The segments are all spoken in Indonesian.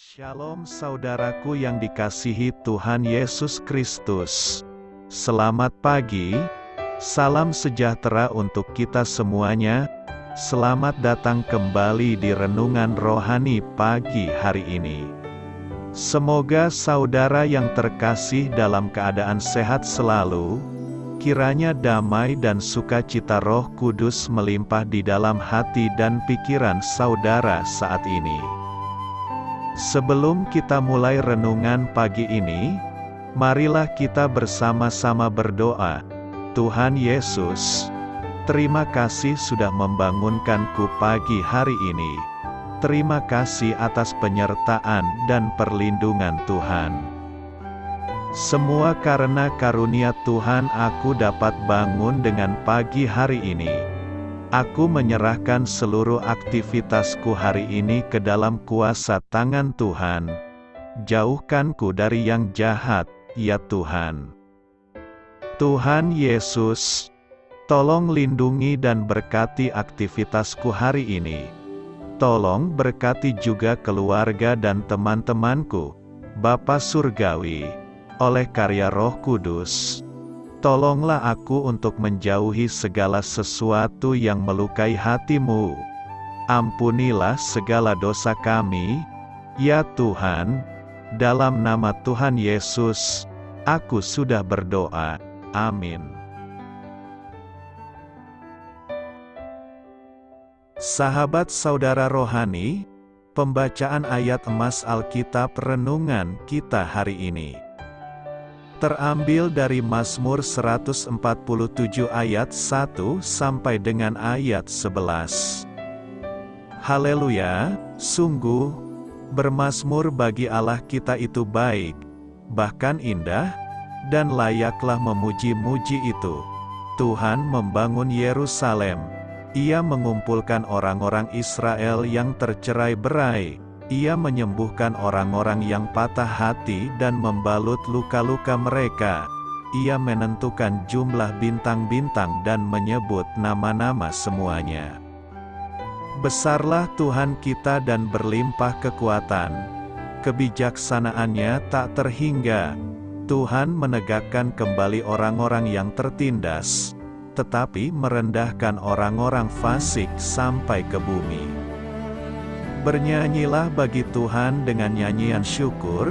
Shalom saudaraku yang dikasihi Tuhan Yesus Kristus. Selamat pagi, salam sejahtera untuk kita semuanya. Selamat datang kembali di Renungan Rohani pagi hari ini. Semoga saudara yang terkasih dalam keadaan sehat selalu. Kiranya damai dan sukacita Roh Kudus melimpah di dalam hati dan pikiran saudara saat ini. Sebelum kita mulai renungan pagi ini, marilah kita bersama-sama berdoa. Tuhan Yesus, terima kasih sudah membangunkanku pagi hari ini. Terima kasih atas penyertaan dan perlindungan Tuhan. Semua karena karunia Tuhan aku dapat bangun dengan pagi hari ini. Aku menyerahkan seluruh aktivitasku hari ini ke dalam kuasa tangan Tuhan. Jauhkanku dari yang jahat, ya Tuhan. Tuhan Yesus, tolong lindungi dan berkati aktivitasku hari ini. Tolong berkati juga keluarga dan teman-temanku, Bapa Surgawi, oleh karya Roh Kudus. Tolonglah aku untuk menjauhi segala sesuatu yang melukai hati-Mu. Ampunilah segala dosa kami, ya Tuhan. Dalam nama Tuhan Yesus, aku sudah berdoa. Amin. Sahabat saudara rohani, pembacaan ayat emas Alkitab renungan kita hari ini terambil dari Mazmur 147 ayat 1 sampai dengan ayat 11. Haleluya, sungguh, bermazmur bagi Allah kita itu baik, bahkan indah, dan layaklah memuji-muji itu. Tuhan membangun Yerusalem, Ia mengumpulkan orang-orang Israel yang tercerai-berai. Ia menyembuhkan orang-orang yang patah hati dan membalut luka-luka mereka. Ia menentukan jumlah bintang-bintang dan menyebut nama-nama semuanya. Besarlah Tuhan kita dan berlimpah kekuatan. Kebijaksanaannya tak terhingga. Tuhan menegakkan kembali orang-orang yang tertindas, tetapi merendahkan orang-orang fasik sampai ke bumi. Bernyanyilah bagi Tuhan dengan nyanyian syukur,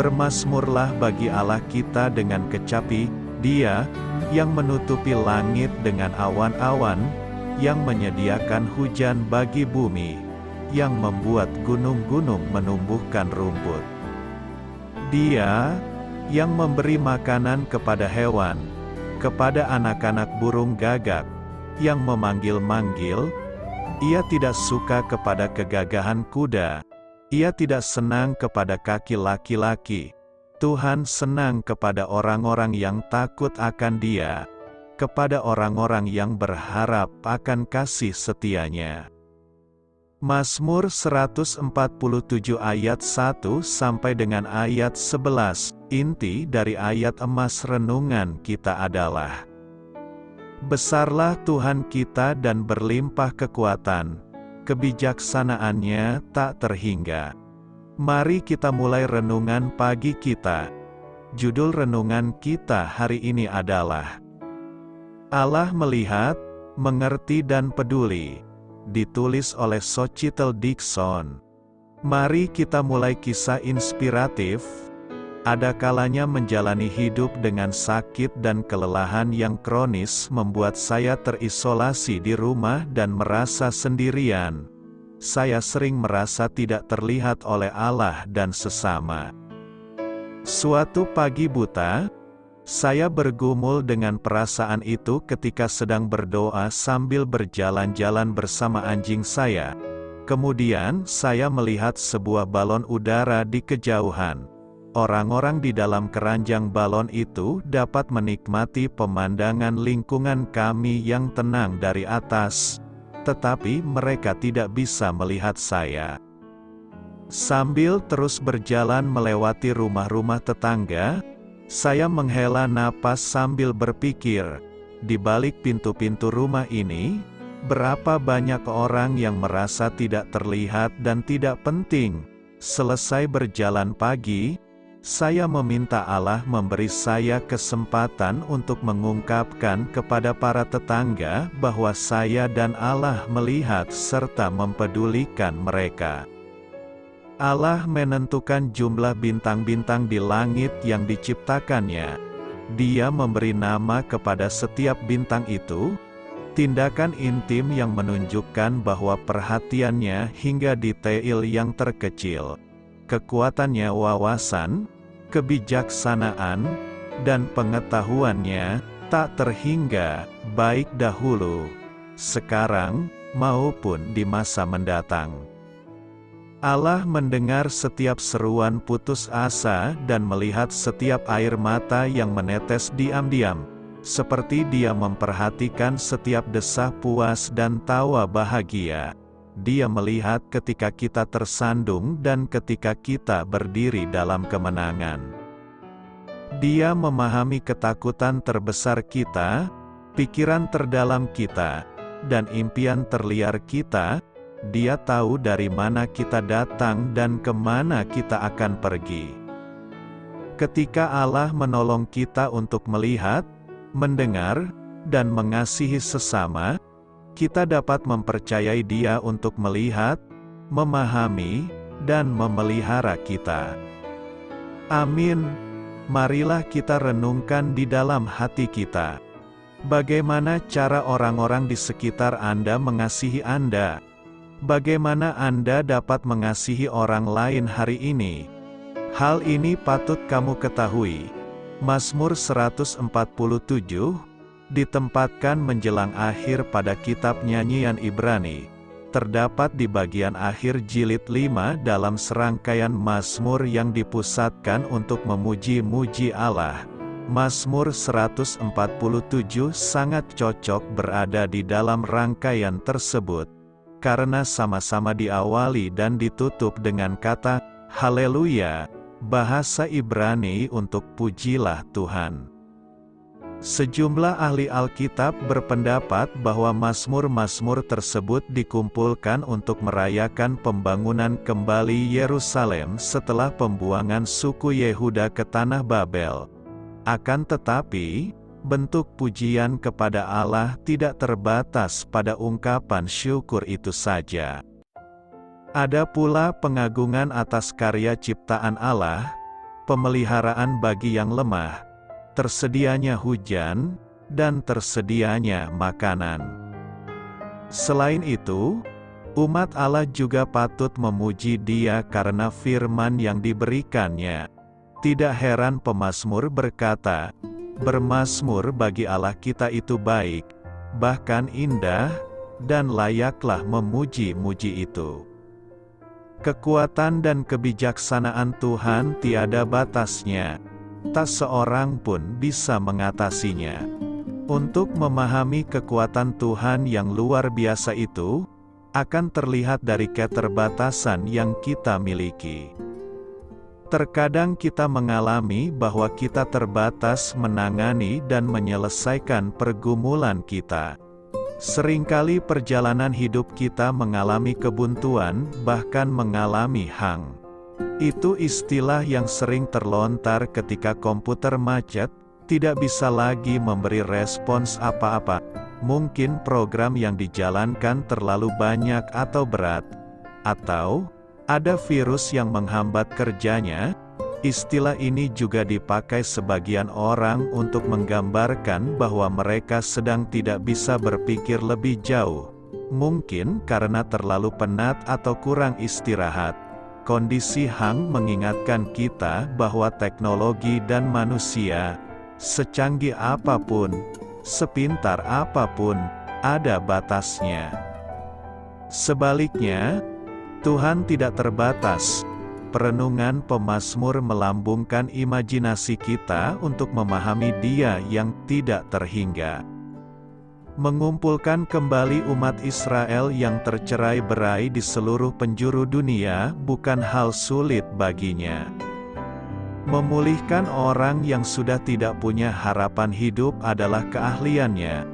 bermazmurlah bagi Allah kita dengan kecapi. Dia yang menutupi langit dengan awan-awan, yang menyediakan hujan bagi bumi, yang membuat gunung-gunung menumbuhkan rumput. Dia yang memberi makanan kepada hewan, kepada anak-anak burung gagak, yang memanggil-manggil. Ia tidak suka kepada kegagahan kuda. Ia tidak senang kepada kaki laki-laki. Tuhan senang kepada orang-orang yang takut akan Dia, kepada orang-orang yang berharap akan kasih setianya. Mazmur 147 ayat 1 sampai dengan ayat 11. Inti dari ayat emas renungan kita adalah: besarlah Tuhan kita dan berlimpah kekuatan, kebijaksanaannya tak terhingga. Mari kita mulai renungan pagi kita. Judul renungan kita hari ini adalah Allah melihat, mengerti dan peduli. Ditulis oleh Sochitel Dixon. Mari kita mulai kisah inspiratif. Ada kalanya menjalani hidup dengan sakit dan kelelahan yang kronis membuat saya terisolasi di rumah dan merasa sendirian. Saya sering merasa tidak terlihat oleh Allah dan sesama. Suatu pagi buta, saya bergumul dengan perasaan itu ketika sedang berdoa sambil berjalan-jalan bersama anjing saya. Kemudian saya melihat sebuah balon udara di kejauhan. Orang-orang di dalam keranjang balon itu dapat menikmati pemandangan lingkungan kami yang tenang dari atas, tetapi mereka tidak bisa melihat saya. Sambil terus berjalan melewati rumah-rumah tetangga, saya menghela napas sambil berpikir, di balik pintu-pintu rumah ini, berapa banyak orang yang merasa tidak terlihat dan tidak penting. Selesai berjalan pagi, saya meminta Allah memberi saya kesempatan untuk mengungkapkan kepada para tetangga bahwa saya dan Allah melihat serta mempedulikan mereka. Allah menentukan jumlah bintang-bintang di langit yang diciptakannya. Dia memberi nama kepada setiap bintang itu, tindakan intim yang menunjukkan bahwa perhatiannya hingga detail yang terkecil, kekuatannya wawasan, kebijaksanaan, dan pengetahuannya tak terhingga, baik dahulu, sekarang, maupun di masa mendatang. Allah mendengar setiap seruan putus asa dan melihat setiap air mata yang menetes diam-diam, seperti Dia memperhatikan setiap desah puas dan tawa bahagia. Dia melihat ketika kita tersandung dan ketika kita berdiri dalam kemenangan. Dia memahami ketakutan terbesar kita, pikiran terdalam kita, dan impian terliar kita. Dia tahu dari mana kita datang dan kemana kita akan pergi. Ketika Allah menolong kita untuk melihat, mendengar, dan mengasihi sesama, kita dapat mempercayai Dia untuk melihat, memahami, dan memelihara kita. Amin. Marilah kita renungkan di dalam hati kita. Bagaimana cara orang-orang di sekitar Anda mengasihi Anda? Bagaimana Anda dapat mengasihi orang lain hari ini? Hal ini patut kamu ketahui. Mazmur 147 ditempatkan menjelang akhir pada kitab nyanyian Ibrani. Terdapat di bagian akhir jilid 5 dalam serangkaian mazmur yang dipusatkan untuk memuji-muji Allah. Mazmur 147 sangat cocok berada di dalam rangkaian tersebut, karena sama-sama diawali dan ditutup dengan kata, Haleluya, bahasa Ibrani untuk pujilah Tuhan. Sejumlah ahli Alkitab berpendapat bahwa mazmur-mazmur tersebut dikumpulkan untuk merayakan pembangunan kembali Yerusalem setelah pembuangan suku Yehuda ke tanah Babel. Akan tetapi, bentuk pujian kepada Allah tidak terbatas pada ungkapan syukur itu saja. Ada pula pengagungan atas karya ciptaan Allah, pemeliharaan bagi yang lemah, tersedianya hujan, dan tersedianya makanan. Selain itu, umat Allah juga patut memuji Dia karena firman yang diberikannya. Tidak heran pemazmur berkata, bermazmur bagi Allah kita itu baik, bahkan indah, dan layaklah memuji-muji itu. Kekuatan dan kebijaksanaan Tuhan tiada batasnya, tak seorang pun bisa mengatasinya. Untuk memahami kekuatan Tuhan yang luar biasa itu, akan terlihat dari keterbatasan yang kita miliki. Terkadang kita mengalami bahwa kita terbatas menangani dan menyelesaikan pergumulan kita. Seringkali perjalanan hidup kita mengalami kebuntuan, bahkan mengalami hang. Itu istilah yang sering terlontar ketika komputer macet, tidak bisa lagi memberi respons apa-apa. Mungkin program yang dijalankan terlalu banyak atau berat, atau ada virus yang menghambat kerjanya. Istilah ini juga dipakai sebagian orang untuk menggambarkan bahwa mereka sedang tidak bisa berpikir lebih jauh. Mungkin karena terlalu penat atau kurang istirahat. Kondisi hang mengingatkan kita bahwa teknologi dan manusia, secanggih apapun, sepintar apapun, ada batasnya. Sebaliknya, Tuhan tidak terbatas. Perenungan pemazmur melambungkan imajinasi kita untuk memahami Dia yang tidak terhingga. Mengumpulkan kembali umat Israel yang tercerai-berai di seluruh penjuru dunia bukan hal sulit baginya. Memulihkan orang yang sudah tidak punya harapan hidup adalah keahliannya.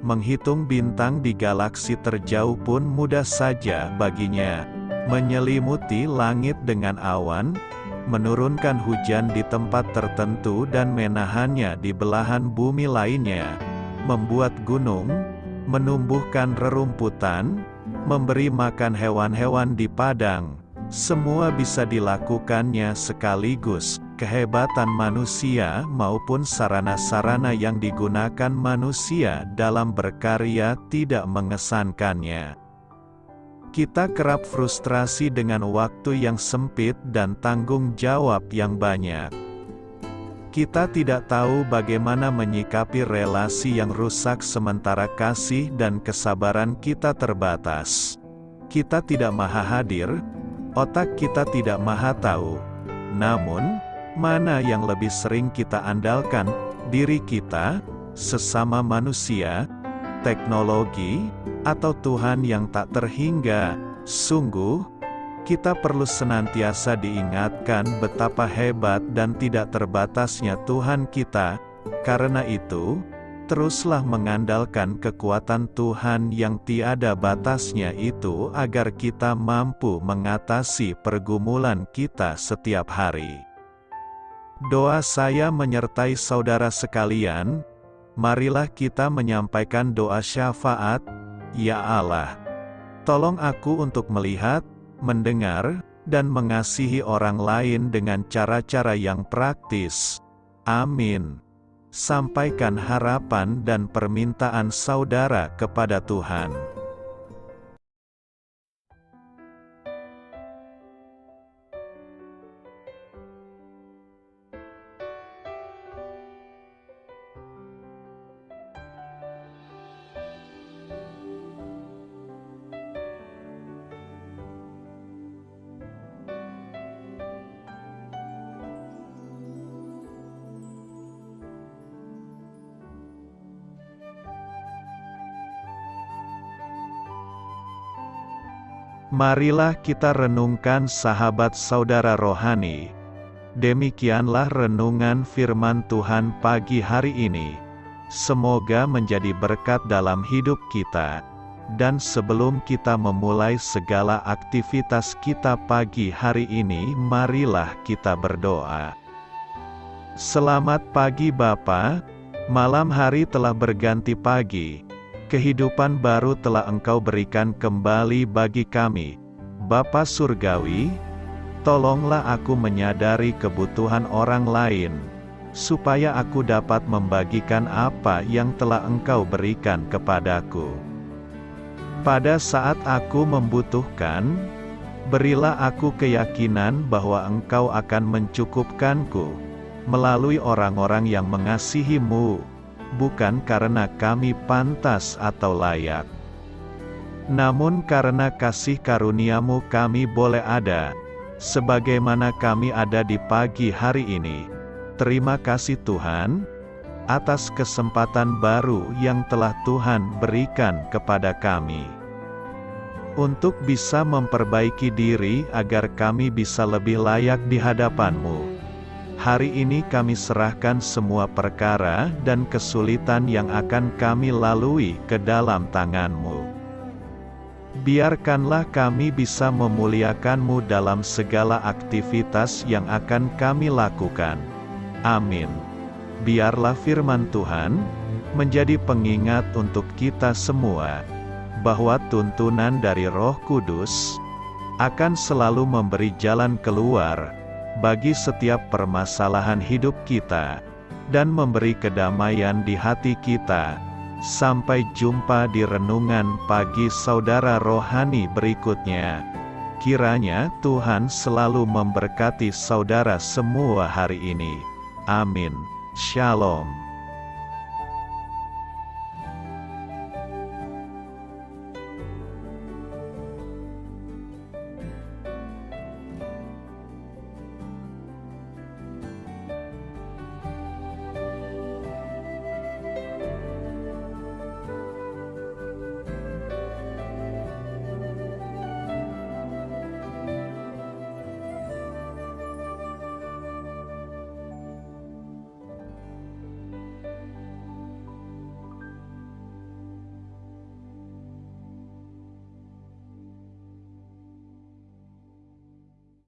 Menghitung bintang di galaksi terjauh pun mudah saja baginya. Menyelimuti langit dengan awan, menurunkan hujan di tempat tertentu dan menahannya di belahan bumi lainnya, membuat gunung, menumbuhkan rerumputan, memberi makan hewan-hewan di padang, semua bisa dilakukannya sekaligus. Kehebatan manusia maupun sarana-sarana yang digunakan manusia dalam berkarya tidak mengesankannya. Kita kerap frustrasi dengan waktu yang sempit dan tanggung jawab yang banyak. Kita tidak tahu bagaimana menyikapi relasi yang rusak sementara kasih dan kesabaran kita terbatas. Kita tidak maha hadir, otak kita tidak maha tahu. Namun, mana yang lebih sering kita andalkan, diri kita, sesama manusia, teknologi, atau Tuhan yang tak terhingga? Sungguh, kita perlu senantiasa diingatkan betapa hebat dan tidak terbatasnya Tuhan kita. Karena itu, teruslah mengandalkan kekuatan Tuhan yang tiada batasnya itu agar kita mampu mengatasi pergumulan kita setiap hari. Doa saya menyertai saudara sekalian. Marilah kita menyampaikan doa syafaat. Ya Allah, tolong aku untuk melihat, mendengar, dan mengasihi orang lain dengan cara-cara yang praktis. Amin. Sampaikan harapan dan permintaan saudara kepada Tuhan. Marilah kita renungkan sahabat saudara rohani. Demikianlah renungan firman Tuhan pagi hari ini. Semoga menjadi berkat dalam hidup kita. Dan sebelum kita memulai segala aktivitas kita pagi hari ini, marilah kita berdoa. Selamat pagi Bapa, malam hari telah berganti pagi. Kehidupan baru telah Engkau berikan kembali bagi kami. Bapa Surgawi, tolonglah aku menyadari kebutuhan orang lain, supaya aku dapat membagikan apa yang telah Engkau berikan kepadaku. Pada saat aku membutuhkan, berilah aku keyakinan bahwa Engkau akan mencukupkanku, melalui orang-orang yang mengasihi-Mu, bukan karena kami pantas atau layak, namun karena kasih karunia-Mu kami boleh ada, sebagaimana kami ada di pagi hari ini. Terima kasih Tuhan, atas kesempatan baru yang telah Tuhan berikan kepada kami, untuk bisa memperbaiki diri agar kami bisa lebih layak di hadapan-Mu. Hari ini kami serahkan semua perkara dan kesulitan yang akan kami lalui ke dalam tangan-Mu. Biarkanlah kami bisa memuliakan-Mu dalam segala aktivitas yang akan kami lakukan. Amin. Biarlah firman Tuhan menjadi pengingat untuk kita semua, bahwa tuntunan dari Roh Kudus akan selalu memberi jalan keluar bagi setiap permasalahan hidup kita, dan memberi kedamaian di hati kita. Sampai jumpa di renungan pagi saudara rohani berikutnya. Kiranya Tuhan selalu memberkati saudara semua hari ini. Amin. Shalom.